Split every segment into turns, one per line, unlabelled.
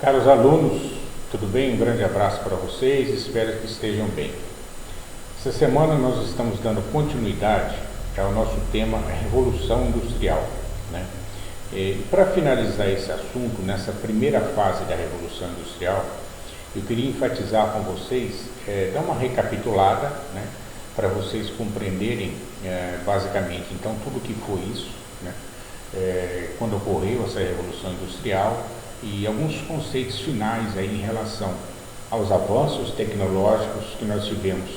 Caros alunos, tudo bem? Um grande abraço para vocês, espero que estejam bem. Essa semana nós estamos dando continuidade ao nosso tema Revolução Industrial, né? E para finalizar esse assunto, nessa primeira fase da Revolução Industrial, eu queria enfatizar com vocês, dar uma recapitulada, né? Para vocês compreenderem basicamente, então, tudo o que foi isso, né? Quando ocorreu essa Revolução Industrial, e alguns conceitos finais aí em relação aos avanços tecnológicos que nós tivemos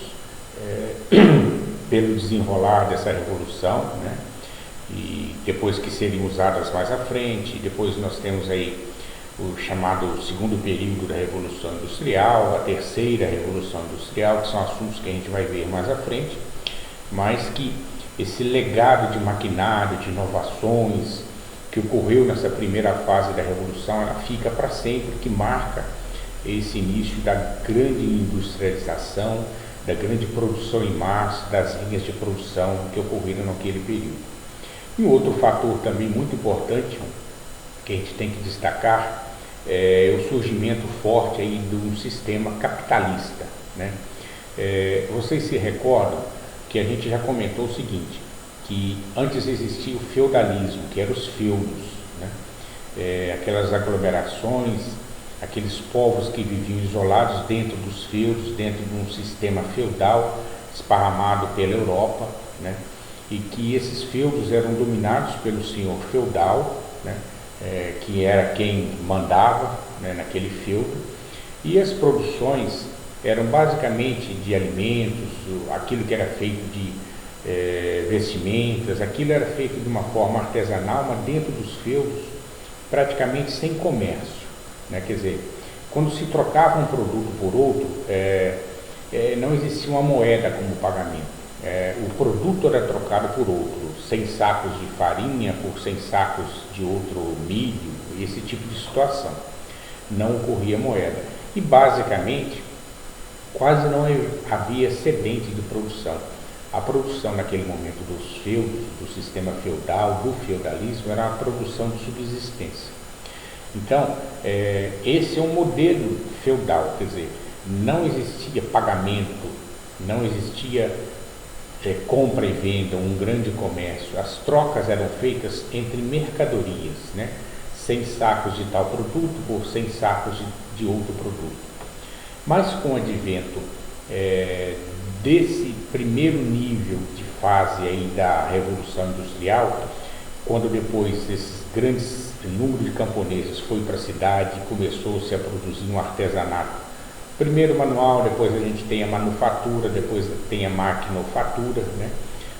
pelo desenrolar dessa revolução, né? E depois que seriam usadas mais à frente. Depois nós temos aí o chamado segundo período da Revolução Industrial, a terceira Revolução Industrial, que são assuntos que a gente vai ver mais à frente, mas que esse legado de maquinário, de inovações que ocorreu nessa primeira fase da Revolução, ela fica para sempre, que marca esse início da grande industrialização, da grande produção em massa, das linhas de produção que ocorreram naquele período. E um outro fator também muito importante, que a gente tem que destacar, é o surgimento forte aí de um sistema capitalista, né? Vocês se recordam que a gente já comentou o seguinte, que antes existia o feudalismo, que eram os feudos, né? Aquelas aglomerações, aqueles povos que viviam isolados dentro dos feudos, dentro de um sistema feudal esparramado pela Europa, né? E que esses feudos eram dominados pelo senhor feudal, né? Que era quem mandava, né, naquele feudo, e as produções eram basicamente de alimentos, aquilo que era feito de vestimentas, aquilo era feito de uma forma artesanal, mas dentro dos feudos, praticamente sem comércio, né? Quer dizer, quando se trocava um produto por outro, não existia uma moeda como pagamento. O produto era trocado por outro, 100 sacos de farinha por 100 sacos de outro milho, esse tipo de situação. Não ocorria moeda. E basicamente, quase não havia excedente de produção. A produção naquele momento dos feudos, do sistema feudal, do feudalismo, era uma produção de subsistência. Então, esse é um modelo feudal, quer dizer, não existia pagamento, não existia compra e venda, um grande comércio. As trocas eram feitas entre mercadorias, né? 100 sacos de tal produto por 100 sacos de outro produto. Mas com o advento desse primeiro nível de fase aí da Revolução Industrial, quando depois esses grandes números de camponeses foi para a cidade e começou-se a produzir um artesanato, primeiro manual, depois a gente tem a manufatura, depois tem a maquinofatura, né?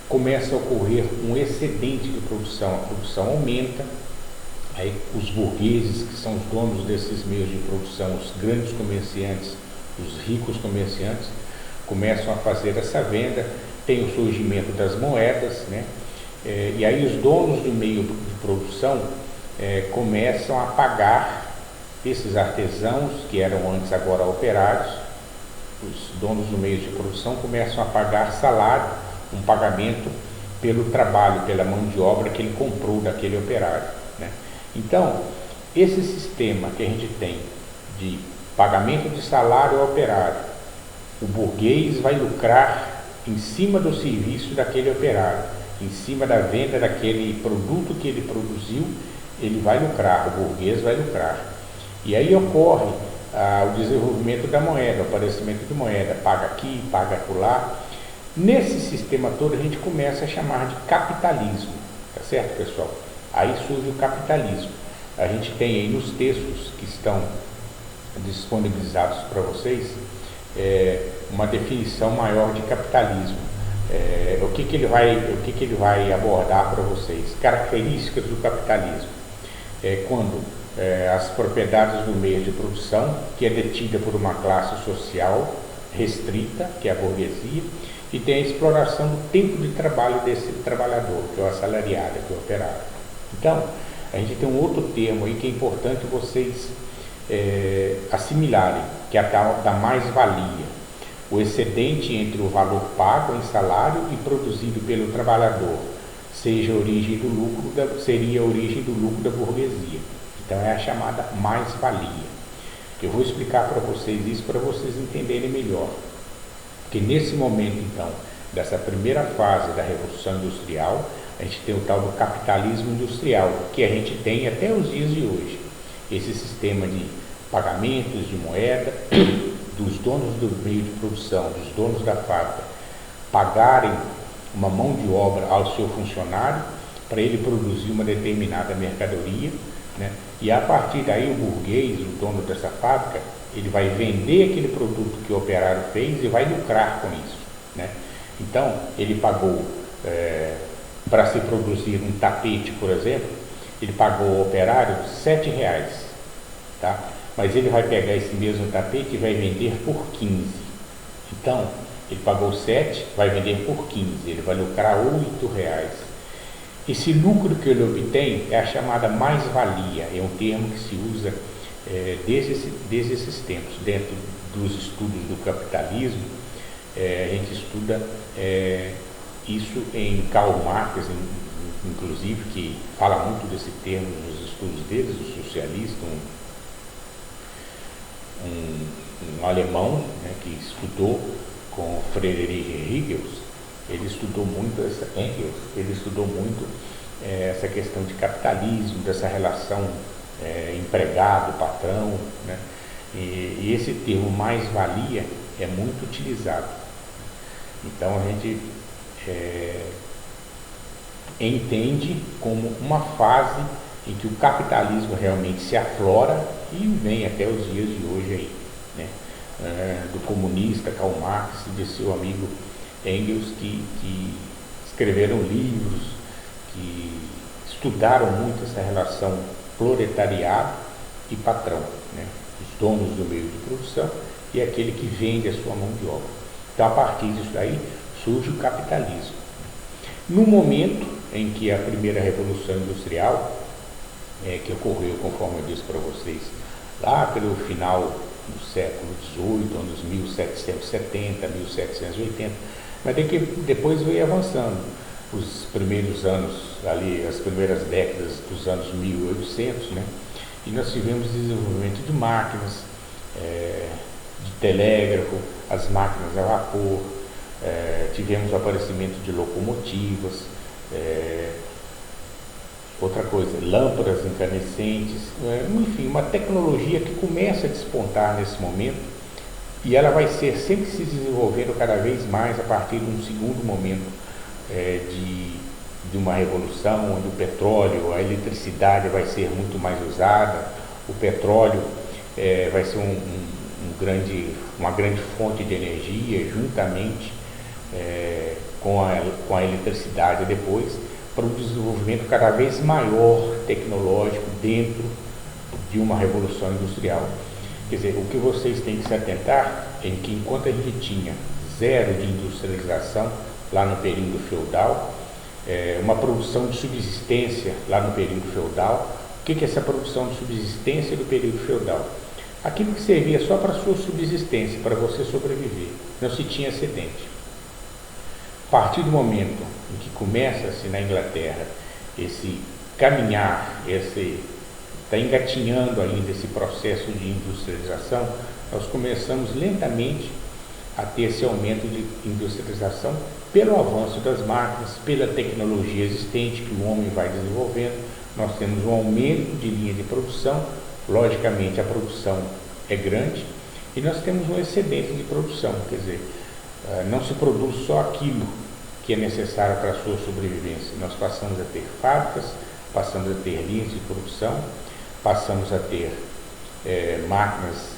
Começa a ocorrer um excedente de produção, a produção aumenta, aí os burgueses, que são os donos desses meios de produção, os grandes comerciantes, os ricos comerciantes, começam a fazer essa venda, tem o surgimento das moedas, né? E aí os donos do meio de produção começam a pagar esses artesãos, que eram antes agora operários, os donos do meio de produção começam a pagar salário, um pagamento pelo trabalho, pela mão de obra que ele comprou daquele operário, né? Então, esse sistema que a gente tem de pagamento de salário ao operário, o burguês vai lucrar em cima do serviço daquele operário, em cima da venda daquele produto que ele produziu, ele vai lucrar, o burguês vai lucrar. E aí ocorre o desenvolvimento da moeda, o aparecimento de moeda, paga aqui, paga acolá. Nesse sistema todo a gente começa a chamar de capitalismo, tá certo, pessoal? Aí surge o capitalismo. A gente tem aí nos textos que estão disponibilizados para vocês uma definição maior de capitalismo. O que ele vai abordar para vocês? Características do capitalismo. Quando as propriedades do meio de produção, que é detida por uma classe social restrita, que é a burguesia, e tem a exploração do tempo de trabalho desse trabalhador, que é o assalariado, que é o operário. Então, a gente tem um outro termo aí que é importante vocês assimilarem, que é a tal da mais-valia, o excedente entre o valor pago em salário e produzido pelo trabalhador, seria a origem do lucro da burguesia. Então é a chamada mais-valia. Eu vou explicar para vocês isso para vocês entenderem melhor. Porque nesse momento, então, dessa primeira fase da Revolução Industrial, a gente tem o tal do capitalismo industrial, que a gente tem até os dias de hoje. Esse sistema de pagamentos de moeda, dos donos do meio de produção, dos donos da fábrica, pagarem uma mão de obra ao seu funcionário para ele produzir uma determinada mercadoria, né? E a partir daí o burguês, o dono dessa fábrica, ele vai vender aquele produto que o operário fez e vai lucrar com isso, né? Então, ele pagou, para se produzir um tapete, por exemplo, ele pagou ao operário R$7, tá? Mas ele vai pegar esse mesmo tapete e vai vender por 15. Então, ele pagou 7, vai vender por 15, ele vai lucrar R$8. Esse lucro que ele obtém é a chamada mais-valia, é um termo que se usa desde esses tempos. Dentro dos estudos do capitalismo, a gente estuda isso em Karl Marx, inclusive, que fala muito desse termo nos estudos deles, o socialista, um alemão, né, que estudou com Friedrich Engels. Ele estudou muito essa questão de capitalismo, dessa relação empregado-patrão, né? E esse termo mais-valia é muito utilizado. Então a gente entende como uma fase em que o capitalismo realmente se aflora e vem até os dias de hoje aí, né? Do comunista Karl Marx e de seu amigo Engels, que escreveram livros, que estudaram muito essa relação proletariado e patrão, né? Os donos do meio de produção e aquele que vende a sua mão de obra. Então, a partir disso daí, surge o capitalismo. No momento em que a primeira Revolução Industrial, que ocorreu, conforme eu disse para vocês, lá pelo final do século XVIII, anos 1770, 1780, mas depois veio avançando. Os primeiros anos, ali, as primeiras décadas dos anos 1800, né? E nós tivemos desenvolvimento de máquinas, de telégrafo, as máquinas a vapor, tivemos o aparecimento de locomotivas, outra coisa, lâmpadas incandescentes, enfim, uma tecnologia que começa a despontar nesse momento e ela vai ser sempre se desenvolvendo cada vez mais a partir de um segundo momento de uma revolução, onde o petróleo, a eletricidade vai ser muito mais usada, o petróleo vai ser uma grande fonte de energia, juntamente com a eletricidade depois, para um desenvolvimento cada vez maior tecnológico dentro de uma revolução industrial. Quer dizer, o que vocês têm que se atentar é que enquanto a gente tinha zero de industrialização lá no período feudal, uma produção de subsistência lá no período feudal. O que é essa produção de subsistência do período feudal? Aquilo que servia só para a sua subsistência, para você sobreviver, não se tinha excedente. A partir do momento em que começa-se na Inglaterra esse caminhar, está engatinhando ainda esse processo de industrialização, nós começamos lentamente a ter esse aumento de industrialização pelo avanço das máquinas, pela tecnologia existente que o homem vai desenvolvendo. Nós temos um aumento de linha de produção, logicamente a produção é grande e nós temos um excedente de produção, quer dizer, não se produz só aquilo que é necessário para a sua sobrevivência. Nós passamos a ter fábricas, passamos a ter linhas de produção, passamos a ter máquinas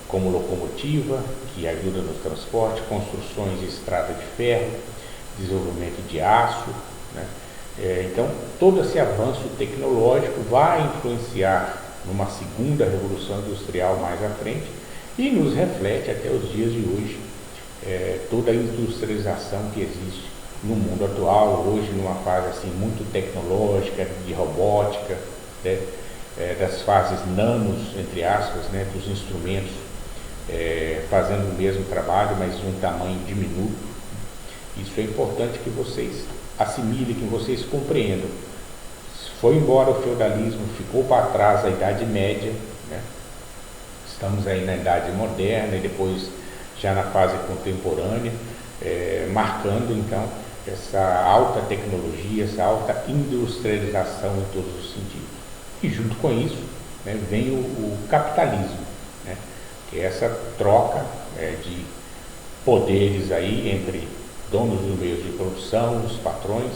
como locomotiva, que ajuda no transporte, construções de estrada de ferro, desenvolvimento de aço, né? Então, todo esse avanço tecnológico vai influenciar numa segunda revolução industrial mais à frente e nos reflete até os dias de hoje toda a industrialização que existe no mundo atual, hoje numa fase assim muito tecnológica, de robótica, né? Das fases nanos, entre aspas, né? Dos instrumentos fazendo o mesmo trabalho, mas de um tamanho diminuto. Isso é importante que vocês assimilem, que vocês compreendam. Foi embora o feudalismo, ficou para trás a Idade Média, né? Estamos aí na idade moderna e depois já na fase contemporânea, marcando então essa alta tecnologia, essa alta industrialização em todos os sentidos. E junto com isso, né, vem o capitalismo, né, que é essa troca de poderes aí entre donos dos meios de produção, os patrões,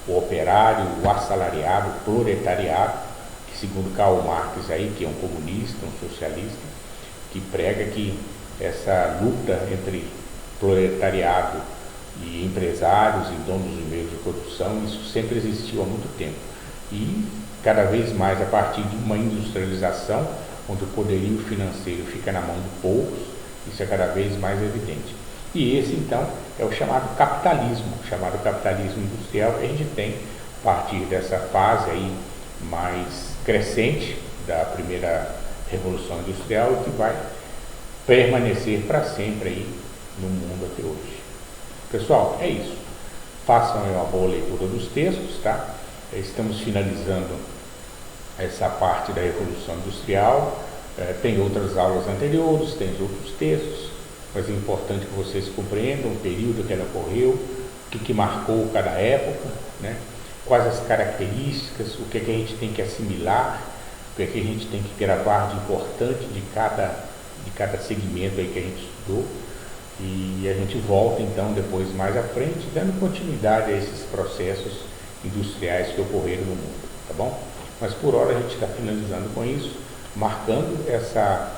o operário, o assalariado, o proletariado, que segundo Karl Marx aí, que é um comunista, um socialista, que prega que essa luta entre proletariado e empresários e donos de meios de produção, isso sempre existiu há muito tempo. E cada vez mais a partir de uma industrialização, onde o poderio financeiro fica na mão de poucos, isso é cada vez mais evidente. E esse então é o chamado capitalismo industrial, que a gente tem a partir dessa fase aí mais crescente da primeira Revolução Industrial e que vai permanecer para sempre aí no mundo até hoje. Pessoal, é isso. Façam uma boa leitura dos textos, tá? Estamos finalizando essa parte da Revolução Industrial. Tem outras aulas anteriores, tem outros textos, mas é importante que vocês compreendam o período que ela ocorreu, o que marcou cada época, né? Quais as características, o que a gente tem que assimilar, o que a gente tem que gravar de importante de cada segmento aí que a gente estudou. E a gente volta então depois mais à frente, dando continuidade a esses processos industriais que ocorreram no mundo, tá bom? Mas por hora a gente está finalizando com isso, marcando essa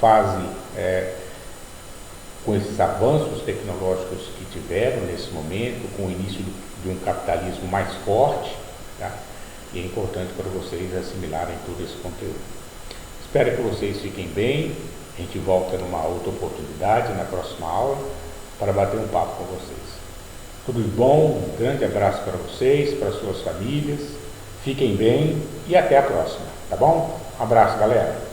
fase com esses avanços tecnológicos que tiveram nesse momento, com o início de um capitalismo mais forte, tá? E é importante para vocês assimilarem todo esse conteúdo. Espero que vocês fiquem bem. A gente volta numa outra oportunidade, na próxima aula, para bater um papo com vocês. Tudo de bom, um grande abraço para vocês, para suas famílias. Fiquem bem e até a próxima, tá bom? Um abraço, galera.